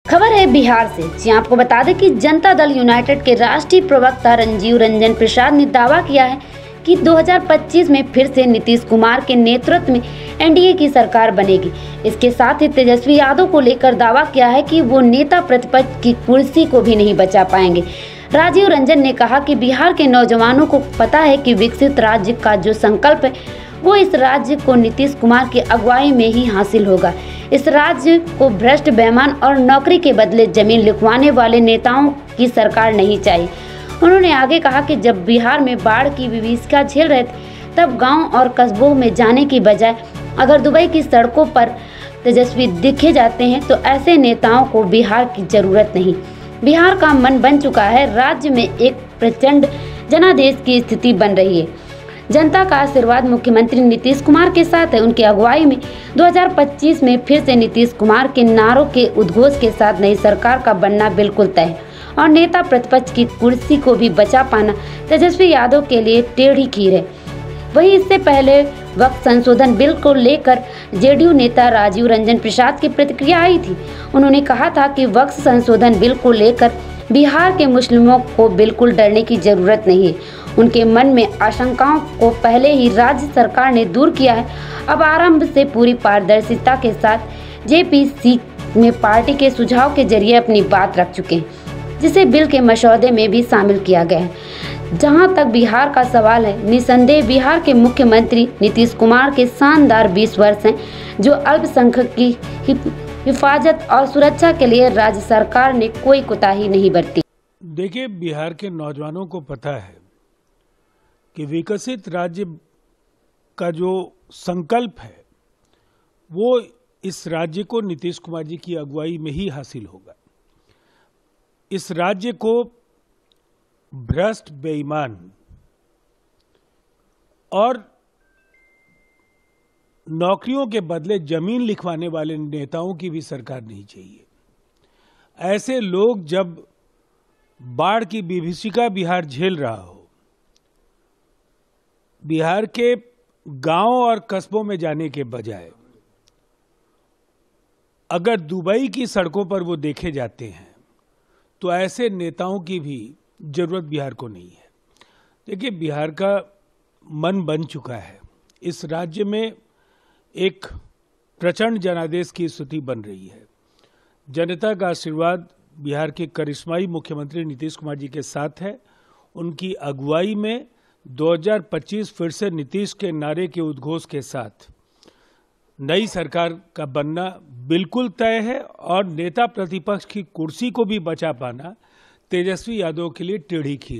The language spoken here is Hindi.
खबर है बिहार से। जी आपको बता दें कि जनता दल यूनाइटेड के राष्ट्रीय प्रवक्ता राजीव रंजन प्रसाद ने दावा किया है कि 2025 में फिर से नीतीश कुमार के नेतृत्व में एनडीए की सरकार बनेगी। इसके साथ ही तेजस्वी यादव को लेकर दावा किया है कि वो नेता प्रतिपक्ष की कुर्सी को भी नहीं बचा पाएंगे। राजीव रंजन ने कहा कि बिहार के नौजवानों को पता है कि विकसित राज्य का जो संकल्प है वो इस राज्य को नीतीश कुमार की अगुवाई में ही हासिल होगा। इस राज्य को भ्रष्ट, बेईमान और नौकरी के बदले जमीन लिखवाने वाले नेताओं की सरकार नहीं चाहिए। उन्होंने आगे कहा कि जब बिहार में बाढ़ की विभीषिका झेल रहे थे तब गांव और कस्बों में जाने की बजाय अगर दुबई की सड़कों पर तेजस्वी दिखे जाते हैं तो ऐसे नेताओं को बिहार की जरूरत नहीं। बिहार का मन बन चुका है। राज्य में एक प्रचंड जनादेश की स्थिति बन रही है। जनता का आशीर्वाद मुख्यमंत्री नीतीश कुमार के साथ है। उनकी अगुवाई में 2025 में फिर से नीतीश कुमार के नारों के उद्घोष के साथ नई सरकार का बनना बिल्कुल तय है और नेता प्रतिपक्ष की कुर्सी को भी बचा पाना तेजस्वी यादव के लिए टेढ़ी खीर है। वहीं इससे पहले वक्त संशोधन बिल को लेकर जेडीयू नेता राजीव रंजन प्रसाद की प्रतिक्रिया आई थी। उन्होंने कहा था कि वक्त संशोधन बिल को लेकर बिहार के मुस्लिमों को बिल्कुल डरने की जरूरत नहीं है। उनके मन में आशंकाओं को पहले ही राज्य सरकार ने दूर किया है। अब आरंभ से पूरी पारदर्शिता के साथ जेपीसी में पार्टी के सुझाव के जरिए अपनी बात रख चुके हैं, जिसे बिल के मसौदे में भी शामिल किया गया है। जहां तक बिहार का सवाल है, निसंदेह बिहार के मुख्यमंत्री नीतीश कुमार के शानदार 20 वर्ष हैं, जो अल्पसंख्यक की हिफाजत और सुरक्षा के लिए राज्य सरकार ने कोई कोताही नहीं बरती। देखिए, बिहार के नौजवानों को पता है कि विकसित राज्य का जो संकल्प है वो इस राज्य को नीतीश कुमार जी की अगुवाई में ही हासिल होगा। इस राज्य को भ्रष्ट, बेईमान और नौकरियों के बदले जमीन लिखवाने वाले नेताओं की भी सरकार नहीं चाहिए। ऐसे लोग जब बाढ़ की विभीषिका बिहार झेल रहा हो, बिहार के गांव और कस्बों में जाने के बजाय अगर दुबई की सड़कों पर वो देखे जाते हैं तो ऐसे नेताओं की भी जरूरत बिहार को नहीं है। देखिए, बिहार का मन बन चुका है। इस राज्य में एक प्रचंड जनादेश की स्थिति बन रही है। जनता का आशीर्वाद बिहार के करिश्माई मुख्यमंत्री नीतीश कुमार जी के साथ है। उनकी अगुवाई में 2025 फिर से नीतीश के नारे के उद्घोष के साथ नई सरकार का बनना बिल्कुल तय है और नेता प्रतिपक्ष की कुर्सी को भी बचा पाना तेजस्वी यादव के लिए टेढ़ी खीर है।